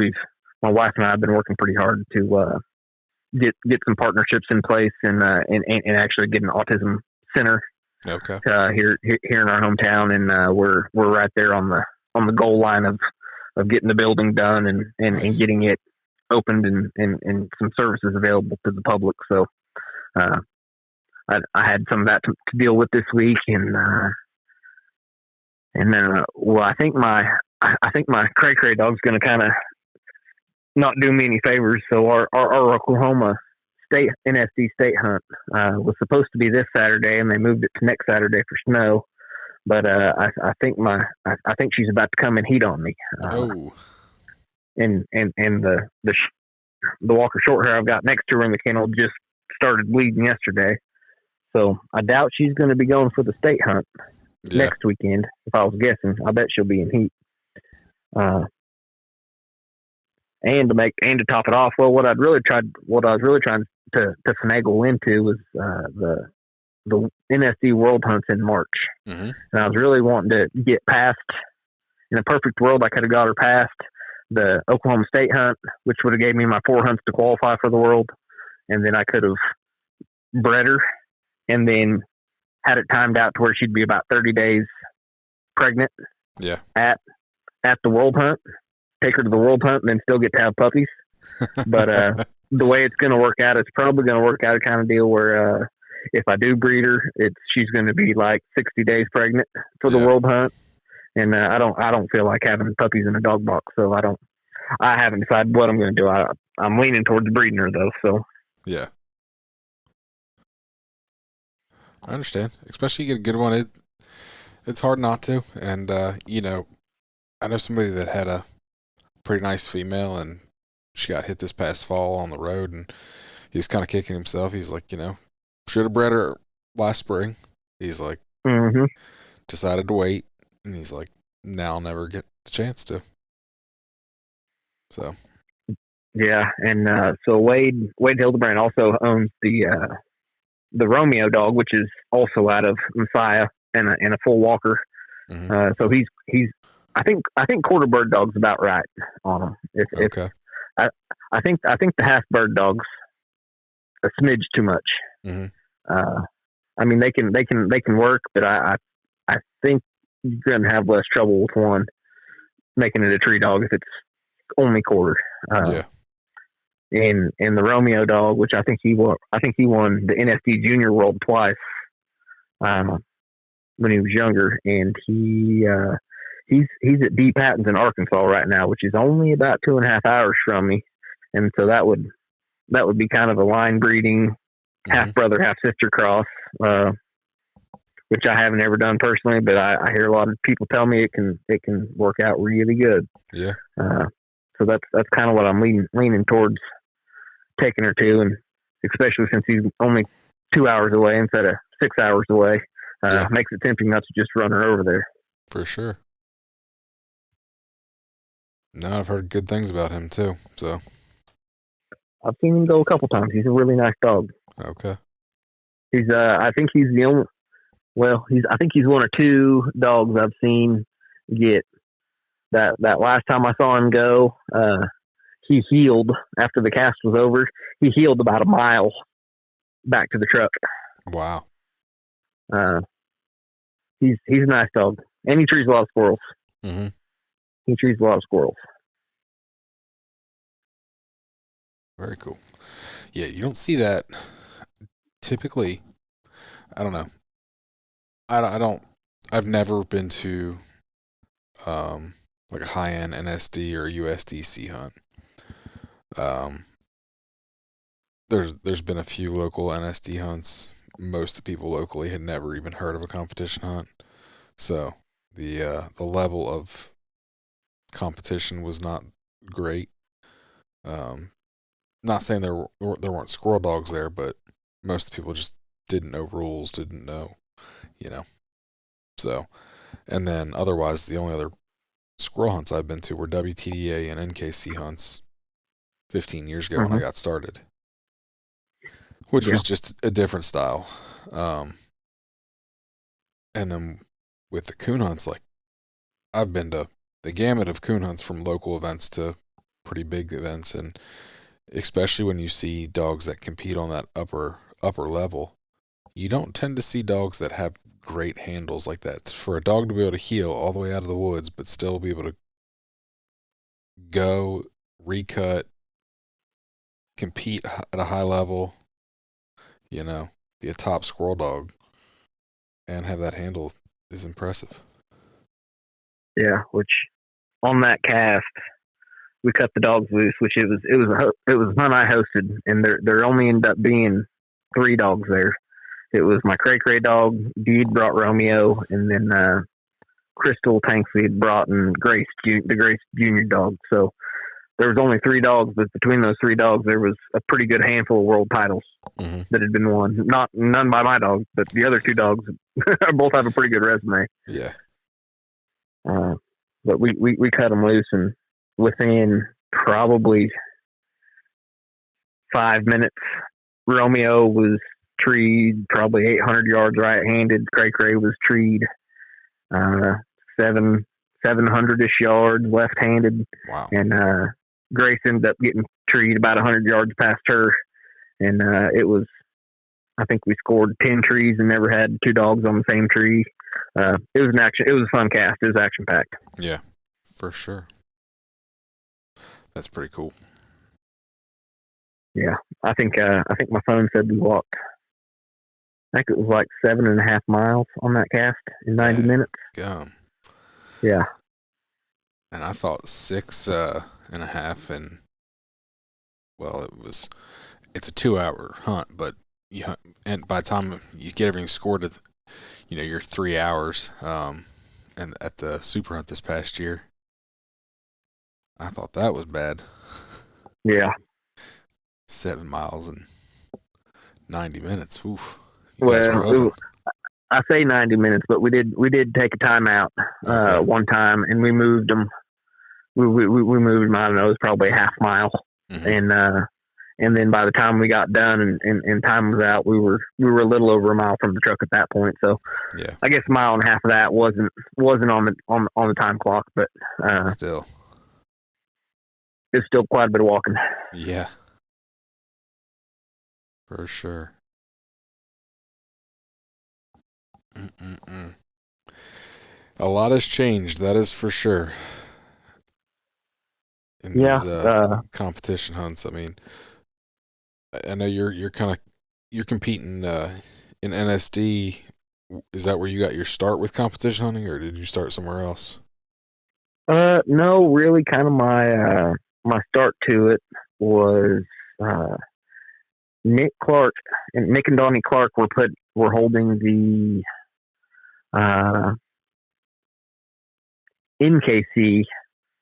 my wife and I have been working pretty hard to get some partnerships in place and actually get an autism center. Okay. Here in our hometown, and we're right there on the goal line of getting the building done and Nice. getting it opened and some services available to the public. So I had some of that to deal with this week, and then I think my cray dog's going to kind of not do me any favors. So our Oklahoma State NSD state hunt was supposed to be this Saturday, and they moved it to next Saturday for snow. But I think she's about to come and heat on me. And the Walker Shorthair I've got next to her in the kennel just started bleeding yesterday, so I doubt she's going to be going for the state hunt. Yeah. next weekend. If I was guessing, I bet she'll be in heat. And to top it off, well, what I was really trying to finagle into was the NSD World Hunts in March, Mm-hmm. and I was really wanting to get past. In a perfect world, I could have got her past the Oklahoma State hunt, which would have gave me my 4 hunts to qualify for the world, and then I could have bred her, and then had it timed out to where she'd be about 30 days pregnant. Yeah. At the world hunt, take her to the world hunt, and then still get to have puppies. But the way it's going to work out, it's probably going to work out a kind of deal where if I do breed her, she's going to be like 60 days pregnant for the world hunt, and I don't feel like having puppies in a dog box, so I haven't decided what I'm going to do. I'm leaning towards breeding her though. So yeah, I understand. Especially you get a good one. It's hard not to, and I know somebody that had a pretty nice female, and she got hit this past fall on the road, and he was kind of kicking himself. He's like, should have bred her last spring. He's like, decided to wait, and he's like, now I'll never get the chance to. So. Yeah, and so Wade Hildebrand also owns the Romeo dog, which is also out of Messiah and a full walker. Mm-hmm. So he's I think quarter bird dog's about right on him. Okay. I think the half bird dog's a smidge too much. Mm-hmm. I mean they can work, but I think you're gonna have less trouble with one making it a tree dog if it's only quarter. Yeah. And the Romeo dog, which I think he won the NSD Junior World twice when he was younger, and he's at Deep Pattons in Arkansas right now, which is only about 2.5 hours from me, and so that would be kind of a line breeding half brother half sister cross, which I haven't ever done personally, but I hear a lot of people tell me it can work out really good. Yeah. So that's kind of what I'm leaning towards taking her to, and especially since he's only 2 hours away instead of 6 hours away, makes it tempting not to just run her over there. For sure. No, I've heard good things about him too. So I've seen him go a couple times. He's a really nice dog. Okay. He's I think he's the only. Well, I think he's one or two dogs I've seen get that last time I saw him go. He healed after the cast was over. He healed about a mile back to the truck. Wow. He's a nice dog, and he trees a lot of squirrels. Mm-hmm. He trees a lot of squirrels. Very cool. Yeah, you don't see that typically. I don't know. I don't. I've never been to like a high-end NSD or USDC hunt. There's been a few local NSD hunts. Most of the people locally had never even heard of a competition hunt, so the level of competition was not great. Not saying there weren't squirrel dogs there, but most people just didn't know rules, didn't know, So, and then otherwise, the only other squirrel hunts I've been to were WTDA and NKC hunts 15 years ago when I got started, which was just a different style. And then with the coon hunts, like I've been to the gamut of coon hunts from local events to pretty big events, and especially when you see dogs that compete on that upper level, you don't tend to see dogs that have great handles like that. For a dog to be able to heel all the way out of the woods, but still be able to go, recut, compete at a high level, be a top squirrel dog, and have that handle is impressive. Yeah, which on that cast, we cut the dogs loose, which it was a hunt I hosted, and there only ended up being 3 dogs there. It was my cray dog, Deed brought Romeo, and then Crystal Tanksy had brought the Grace Junior dog. So there was only 3 dogs, but between those 3 dogs, there was a pretty good handful of world titles that had been won. None by my dog, but the other 2 dogs both have a pretty good resume. Yeah. But we cut them loose, and within probably 5 minutes, Romeo was treed probably 800 yards right-handed. Cray Cray was treed 700-ish yards left-handed. Wow. And Grace ended up getting treed about 100 yards past her. And it was, I think we scored 10 trees and never had 2 dogs on the same tree. It was it was a fun cast. It was action-packed. Yeah, for sure. That's pretty cool. Yeah, I think my phone said we walked. I think it was like 7.5 miles on that cast in 90 minutes. Yeah. And I thought 6.5, and well, it's a 2-hour hunt, but you hunt, and by the time you get everything scored, you're 3 hours. And at the super hunt this past year, I thought that was bad. Yeah. 7 miles in 90 minutes. Oof. Well, I say 90 minutes, but we did take a timeout one time, and we moved them. We moved them. I don't know, it was probably a half mile, and then by the time we got done and time was out, we were a little over a mile from the truck at that point. So yeah, I guess a mile and a half of that wasn't on the time clock, but still, it's still quite a bit of walking. Yeah, for sure. A lot has changed, that is for sure. In these competition hunts, I mean, I know you're competing in NSD. Is that where you got your start with competition hunting, or did you start somewhere else? No, really, kind of my start to it was Nick and Donnie Clark were holding the NKC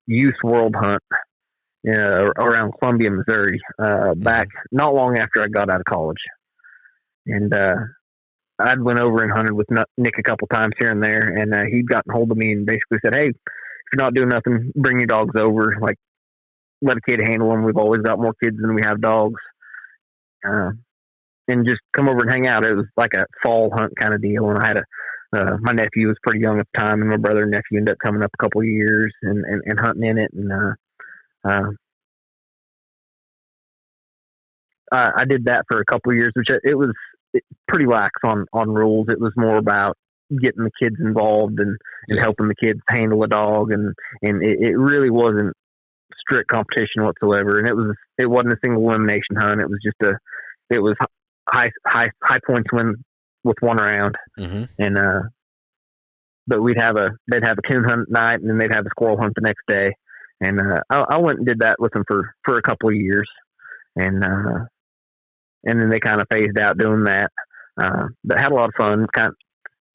Youth World Hunt around Columbia, Missouri, back not long after I got out of college. And I'd went over and hunted with Nick a couple times here and there, and he'd gotten hold of me and basically said, "Hey, if you're not doing nothing, bring your dogs over. Like, let a kid handle them. We've always got more kids than we have dogs. And just come over and hang out." It was like a fall hunt kind of deal, and I had my nephew was pretty young at the time, and my brother and nephew ended up coming up a couple of years and hunting in it. And I did that for a couple of years, which it was pretty lax on rules. It was more about getting the kids involved and helping the kids handle a dog, and it really wasn't strict competition whatsoever. And it wasn't a single elimination hunt. It was just it was high points win with one round. And but they'd have a coon hunt at night, and then they'd have a squirrel hunt the next day. And I went and did that with them for a couple of years, and then they kind of phased out doing that. But had a lot of fun, kind of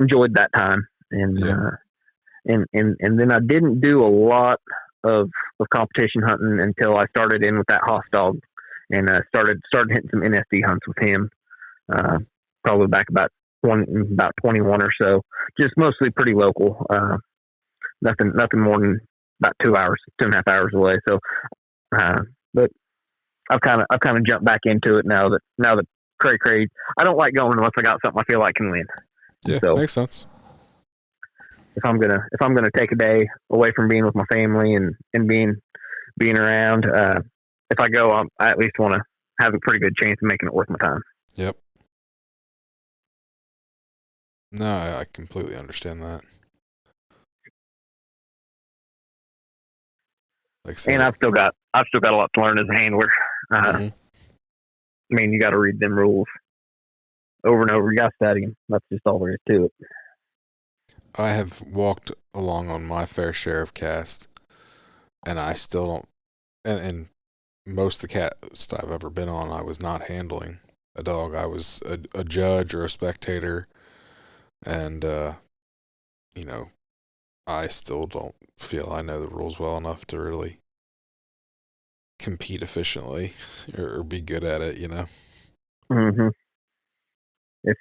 enjoyed that time, and then I didn't do a lot of competition hunting until I started in with that Haas dog, and started hitting some NSD hunts with him. Probably back about 21 or so, just mostly pretty local. Nothing more than about 2.5 hours away. So, but I've kind of jumped back into it now that Cray. I don't like going unless I got something I feel like can win. Yeah, so, makes sense. If I'm gonna take a day away from being with my family and being around, if I go, I at least want to have a pretty good chance of making it worth my time. Yep. No, I completely understand that. And I've still got a lot to learn as a handler. I mean, you got to read them rules over and over. You got to study them. That's just all there is to it. I have walked along on my fair share of casts, and I still don't. And most of the casts I've ever been on, I was not handling a dog. I was a judge or a spectator, and I still don't feel I know the rules well enough to really compete efficiently or be good at it, you know? Hmm. If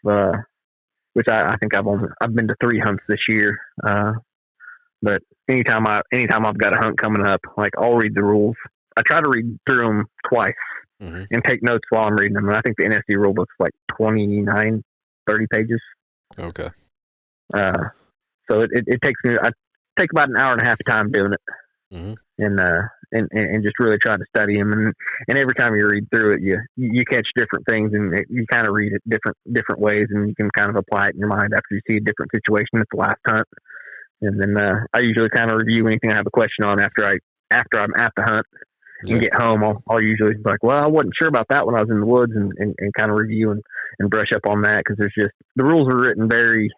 which I think I've been to 3 hunts this year. But anytime I've got a hunt coming up, like I'll read the rules. I try to read through them twice Mm-hmm. and take notes while I'm reading them. And I think the NSD rule book's like 29, 30 pages. Okay. So it takes me. I take about an hour and a half of time doing it, Mm-hmm. and just really try to study them. And every time you read through it, you catch different things, and you kind of read it different ways, and you can kind of apply it in your mind after you see a different situation at the last hunt. And then I usually kind of review anything I have a question on after I'm at the hunt and get home. I'll usually be like, well, I wasn't sure about that when I was in the woods, and kind of review and brush up on that, because there's just the rules are written very,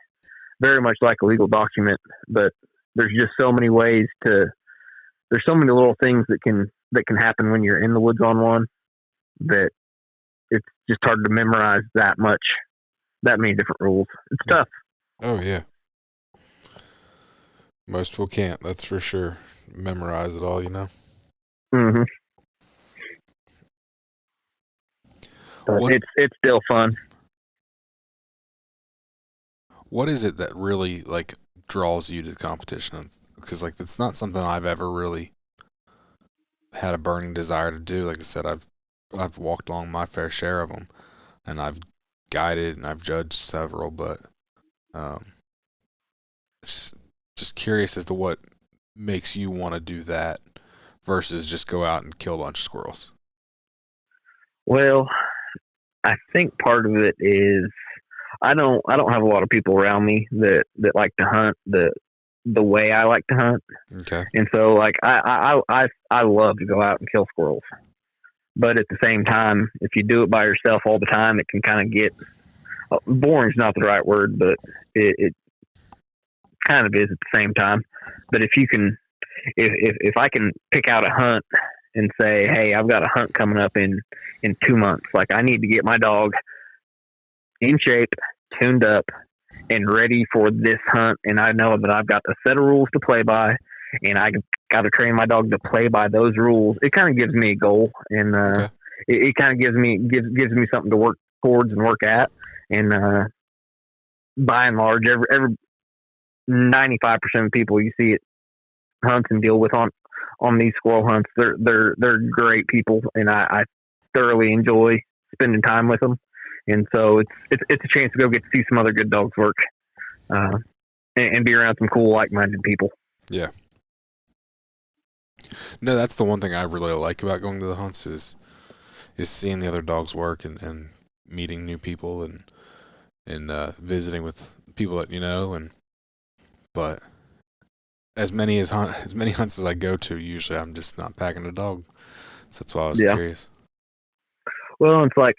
very much like a legal document, but there's just so many ways to. There's so many little things that can happen when you're in the woods on one, that it's just hard to memorize that many different rules. It's tough. Oh, yeah. Most people can't, that's for sure. Memorize it all, you know? Mm-hmm. But it's still fun. What is it that really, like, draws you to the competition? Because, like, it's not something I've ever really had a burning desire to do. Like I said, I've walked along my fair share of them, and I've guided and I've judged several, but just curious as to what makes you want to do that versus just go out and kill a bunch of squirrels. Well, I think part of it is I don't have a lot of people around me that like to hunt the way I like to hunt. Okay. And so, like, I love to go out and kill squirrels, but at the same time, if you do it by yourself all the time, it can kind of get boring's not the right word, but it kind of is at the same time. But if you can, if I can pick out a hunt and say, hey, I've got a hunt coming up in 2 months, like I need to get my dog in shape, tuned up, and ready for this hunt, and I know that I've got a set of rules to play by, and I got to train my dog to play by those rules. It kind of gives me a goal, and it kind of gives me something to work towards and work at. And by and large, every 95% of people you see at hunts and deal with on these squirrel hunts, they're great people, and I thoroughly enjoy spending time with them. And so it's a chance to go get to see some other good dogs work, and be around some cool, like-minded people. Yeah. No, that's the one thing I really like about going to the hunts is seeing the other dogs work and meeting new people and visiting with people that you know. But as many hunts as I go to, usually I'm just not packing a dog. So that's why I was curious. Well, it's like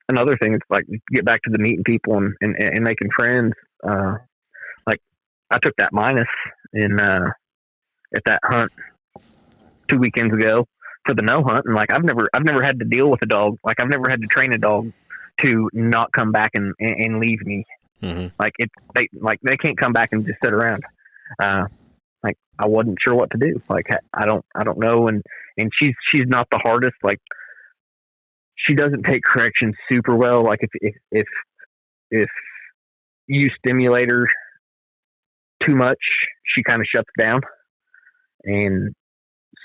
another thing. It's like get back to the meeting people and making friends. Like I took that minus at that hunt 2 weekends ago for the no hunt, and like I've never had to deal with a dog. Like I've never had to train a dog to not come back and leave me. Mm-hmm. Like they can't come back and just sit around. Like I wasn't sure what to do. Like I don't know. And she's not the hardest. Like she doesn't take correction super well. Like if you stimulate her too much, she kind of shuts down. And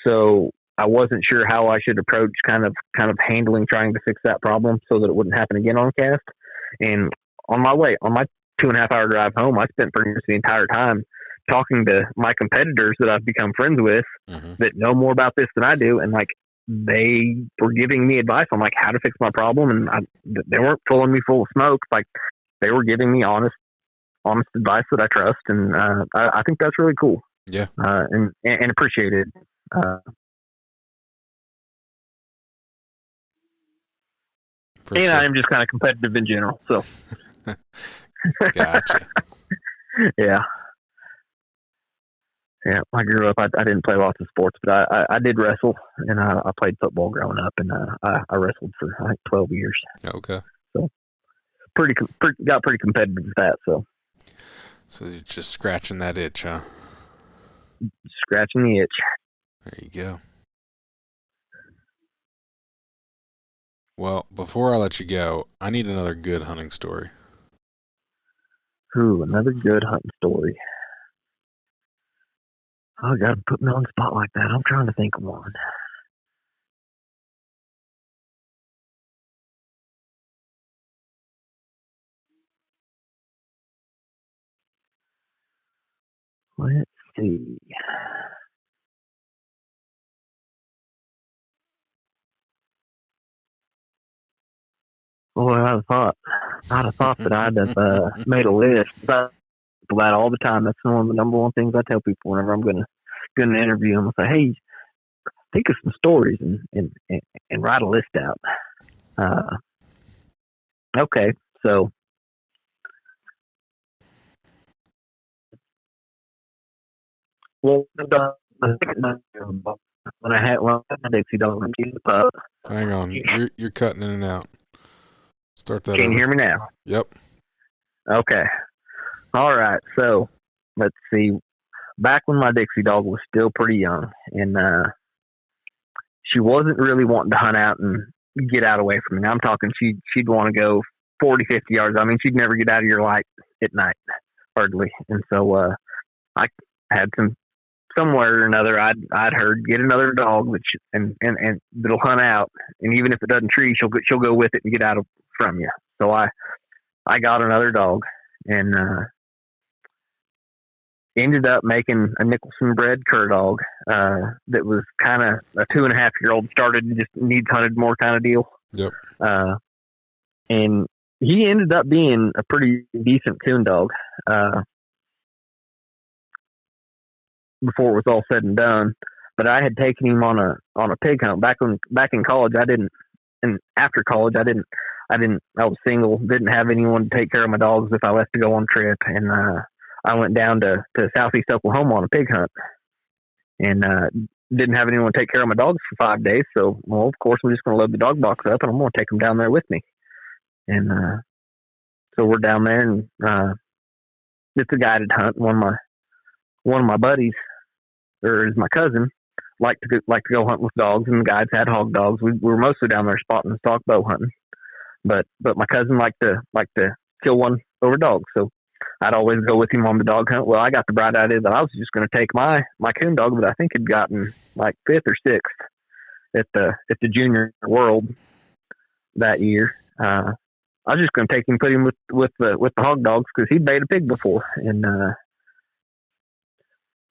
so I wasn't sure how I should approach kind of handling trying to fix that problem so that it wouldn't happen again on a cast. And on my 2.5 hour drive home, I spent pretty much the entire time talking to my competitors that I've become friends with, mm-hmm. that know more about this than I do. And like, they were giving me advice on like how to fix my problem. And they weren't filling me full of smoke. Like they were giving me honest advice that I trust. And I think that's really cool. Yeah. And appreciated. Sure. I'm just kind of competitive in general. So. Gotcha. Yeah. I grew up. I didn't play lots of sports, but I did wrestle, and I played football growing up, and I wrestled for I think 12 years. Okay. So got pretty competitive with that. So you're just scratching that itch, huh? Scratching the itch. There you go. Well, before I let you go, I need another good hunting story. Ooh, another good hunting story. Oh, God, put me on the spot like that. I'm trying to think of one. Let's see. Boy, I'd have thought that I'd have made a list. But that all the time. That's one of the number one things I tell people whenever I'm gonna interview them. I say, hey, think of some stories and write a list out. Uh, okay, so well, when I had my Dixie dog, she was a pup. Hang on, you're cutting in and out. Start that Can you over. hear me now? Yep. Okay. All right. So let's see. Back when my Dixie dog was still pretty young, and she wasn't really wanting to hunt out and get out away from me. Now I'm talking she'd want to go 40, 50 yards. I mean, she'd never get out of your light at night, hardly. And so I had somewhere or another I'd heard get another dog and that'll hunt out, and even if it doesn't tree, she'll go with it and get out of from you. So I got another dog and ended up making a Nicholson bred cur dog that was kind of a 2.5 year old, started and just needs hunted more kind of deal. Yep. Uh, and he ended up being a pretty decent coon dog before it was all said and done. But I had taken him on a pig hunt back in college. I didn't, and after college I didn't. I was single, didn't have anyone to take care of my dogs if I left to go on a trip, and I went down to southeast Oklahoma on a pig hunt, and didn't have anyone to take care of my dogs for 5 days. So, well, of course, I'm just going to load the dog box up, and I'm going to take them down there with me. And so we're down there, and it's a guided hunt. One of my buddies, or is my cousin, liked to go hunt with dogs, and the guides had hog dogs. We were mostly down there spotting and stock bow hunting, but my cousin liked to kill one over dogs. So I'd always go with him on the dog hunt. Well, I got the bright idea that I was just going to take my coon dog that I think had gotten like fifth or sixth at the junior world that year. I was just going to take him, put him with the hog dogs because he'd bait a pig before, and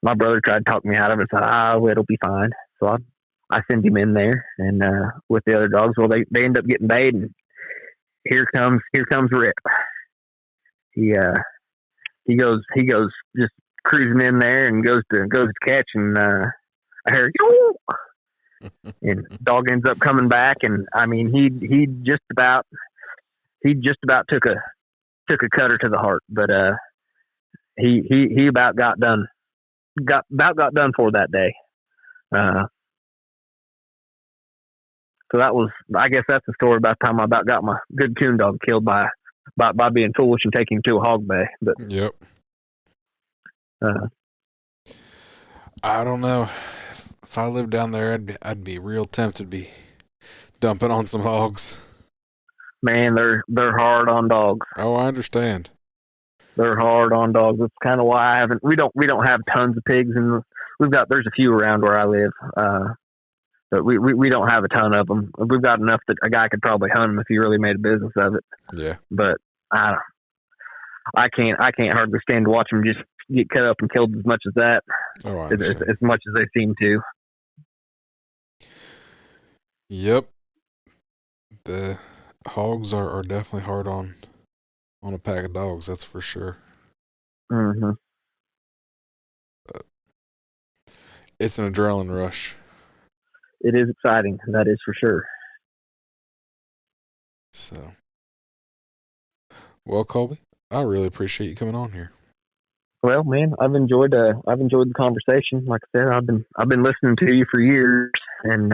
my brother tried to talk me out of it. Said, it'll be fine. So I sent him in there, and with the other dogs, well, they end up getting bait, and here comes Rip. He goes just cruising in there and goes to catch, and I hear Yoo! And dog ends up coming back, and I mean he just about took a cutter to the heart, but he about got done for that day. So that was, I guess that's the story about the time I about got my good coon dog killed by being foolish and taking him to a hog bay. But Yep. I don't know. If I lived down there, I'd be real tempted to be dumping on some hogs. Man, they're hard on dogs. Oh, I understand. They're hard on dogs. That's kind of why we don't have tons of pigs, and there's a few around where I live. But we don't have a ton of them. We've got enough that a guy could probably hunt them if he really made a business of it. Yeah. But I can't hardly stand to watch them just get cut up and killed as much as that. Oh, I understand. As much as they seem to. Yep. The hogs are definitely hard on a pack of dogs. That's for sure. Mm-hmm. It's an adrenaline rush. It is exciting. That is for sure. So, well, Colby, I really appreciate you coming on here. Well, man, I've enjoyed the conversation. Like I said, I've been listening to you for years, and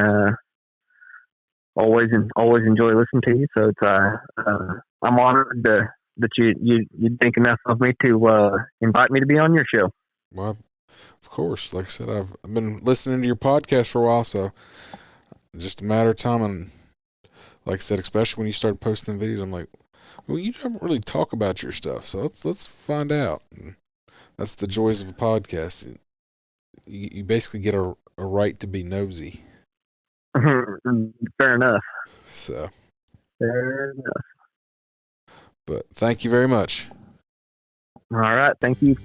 always enjoy listening to you. So it's I'm honored that you think enough of me to invite me to be on your show. Well, of course, like I said, I've been listening to your podcast for a while, so just a matter of time. And like I said, especially when you start posting videos, I'm like, well, you don't really talk about your stuff, so let's find out. And that's the joys of a podcast. You basically get a right to be nosy. Fair enough. So, Fair enough. but thank you very much. All right. Thank you.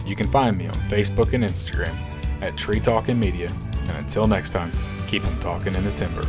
You can find me on Facebook and Instagram at Tree Talking Media. And until next time, keep 'em talking in the timber.